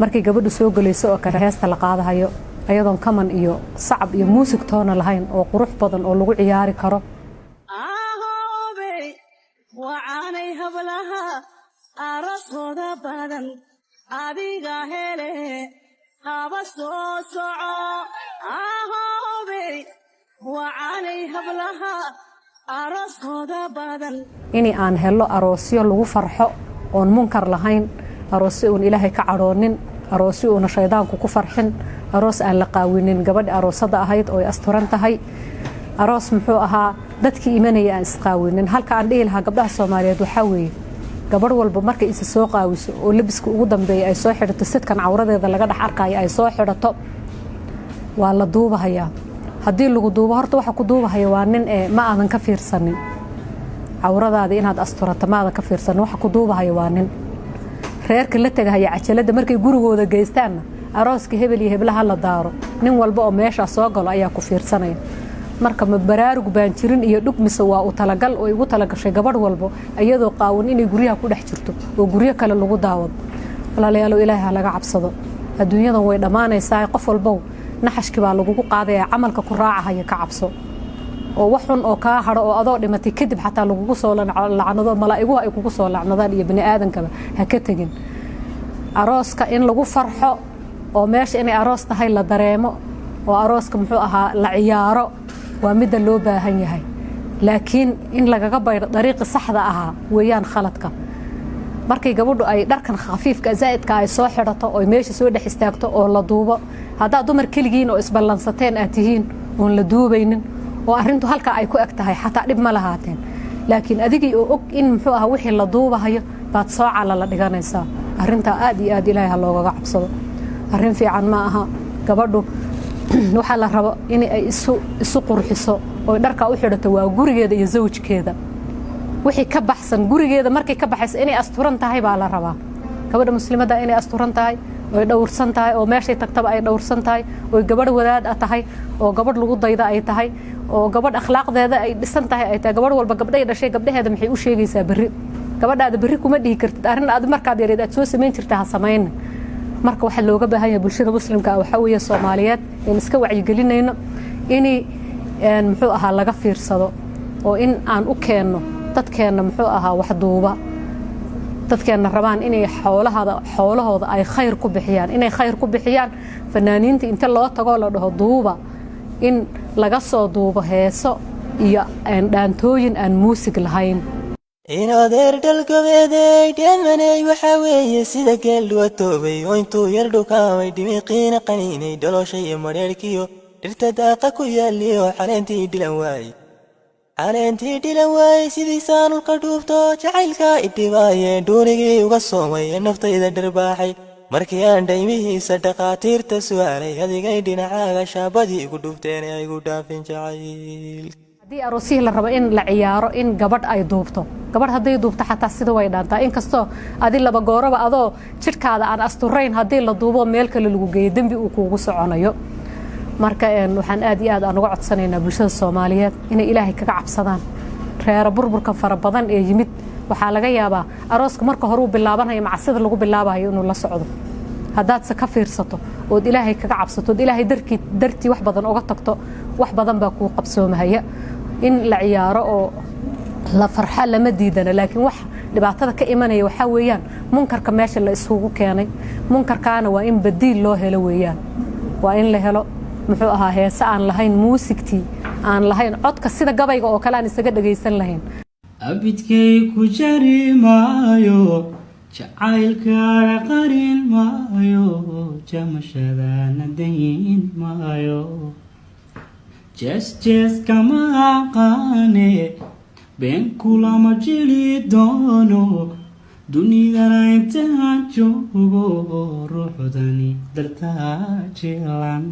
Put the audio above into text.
markay gabadhu soo galayso oo kale heesta la qaadahayo ayadoon kaman iyo sacab iyo muusig toona lahayn oo qurux badan oo lagu ciyaari karo waanay hablaha arasooda badan adiga hele haba soo soco waanay hablaha arasooda badan inay aan helo aroosyo lagu farxo oon munkar lahayn aroosyo uun ilaahay ka cadhoonin aroosyo uuna shaydaanku ku farxin aroos aan la qaawinin gabadha aroosada ahayd oo ay asturan tahay aroos muxuu ahaa dadkii imanaya aan isqaawinin halka aan dhihi lahaa gabdhaha Soomaaliyeed waxa weeye gabadh walba markay isa soo qaawiso oo labiska ugu dambeeyay ay soo xidhato sidkan cawradeeda laga dhax arkayo ay soo xidhato waa la duubahayaa haddii lagu duubo horta waxa ku duubahaya waa nin ma aadan ka fiirsanin cawradaada inaad asturato ma aadan ka fiirsanin waxa ku duubahaya waa nin reerka la tagahaya cajalada markay gurigooda geystaan arooska hebel iyo heblaha la daaro nin walba oo meesha soo galo ayaa ku fiirsanaya marka ma baraarug baan jirin iyo dhugmise waa u talagal oo igu talagashay gabadh walba iyadoo qaawan inay guriga ku dhex jirto oo guriga kale lagu daawado walaalayaal ilaahay laga cabsado adduunyadan way dhamaanaysaa qof walba naxashki baa lagu qaadaya camalka ku raacaya ka cabso oo waxun oo ka haro oo adoo dhimatay kadib xataa lagu soo lacnado malaa'igu ay kugu soo lacnadaan iyo bini aadankaba ha ka tagin arooska in lagu farxo oo meesha inay aroos tahay la dareemo oo arooska muxuu ahaa la ciyaaro waa mid loo baahan yahay laakiin in lagaga bayro dariiqi saxda ahaa weeyaan khaladka markay gabadhu ay dharkan khafiifka zaidka ay soo xirato oo meesha soo dhex istaagto oo la duubo hadaa dumar kaligiin oo isballansateen aad tihiin oo la duubaynin oo arintu halka ay ku ag tahay xataa dib ma lahaateen laakiin adigii oo og in muxuu ahaa wixii la duubahayo baad soo cala la dhiganaysaa arinta aad iyo aad ilaahay looga cabsado arin fiican ma aha gabadhu waxa la rabo in ay isu qurxiso oo dharka u xidhato waa gurigeeda iyo zawjkeeda wixii ka baxsan gurigeeda markay ka baxayso inay asturan tahay baa la rabaa gabadha muslimada inay asturan tahay oo dhowrsan tahay oo meeshay tagtaba ay dhowrsan tahay oo gabadh wadaad ah tahay oo gabadh lagu dayda ay tahay oo gabadh akhlaaqdeeda ay dhisan tahay ay tahay gabadh walba gabdhay dhashay gabdhaheeda maxay u sheegaysaa bari gabadhaada bari kuma dhihi kartid arin aad markaad yareed aad soo sameyn jirtay ha sameyn marka waxa looga baahan yahay bulshada muslimka waxa weeye Soomaaliyeed in iska wacyi gelinayno inay muxuu ahaa laga fiirsado oo in aan u keenno dadkeena muxuu ahaa wax duuba dadkeena rabaan inay xoolahooda ay khayr ku bixiyaan inay khayr ku bixiyaan fanaaniinta inta loo tago la dhaho duuba in laga soo duubo heeso iyo dhaantooyin aan muusig lahayn inadeer dalgobeeday dheemanay waxa weeye sida geel watoobay oo intuu yar dhukaamay dhimiqiina qaniinay dhaloshay iyo mareerkiyo dhirta daaqa ku yaaliyo caleentii dhilan waayey sidiisaan ulka dhuubto jacaylka idhibaaye dhuunigii uga soomay ee naftayda dharbaaxay markii aan dhaymihiisa dhaqaatiirta su'aalay adigay dhinacaaga shaabadii igu dhuubteen ee igu dhaafin jacayl haddii aroosihii la rabo in la ciyaaro in gabadh ay duubto gabadh hadday duubto xataa sida way dhaantaa inkastoo adi laba gooraba adoo jidhkaada aan asturayn haddii la duubo meel kale lagu geeyo dembi uu kuugu soconayo marka waxaan aad iyo aad aan uga codsanaynaa bulshada Soomaaliyeed inay ilaahay kaga cabsadaan reero burburka fara badan ee yimid waxaa laga yaabaa arooska marka hore uu bilaabanayo macsida lagu bilaabayo inuu la socdo haddaad ka fiirsato oo ilaahay kaga cabsato ilaahay dartii wax badan uga tagto wax badan baa ku qabsoomahaya in la ciyaaro oo la farxa lama diidana laakiin wax dhibaatada ka imanaya waxa weeyaan munkarka meesha la isugu keenay munkarkaana waa in badiil loo helo weeyaan waa in la helo muxuu ahaa heesa aan lahayn muusigtii aan lahayn codka sida gabayga oo kale aan isaga dhageysan lahayn abidkay ku jari maayo jacaylka qarin maayo jamashada nadayn maayo just kama aqane ben kulama jili doono dunidana intaan joogo ruuxdani dartaa jilan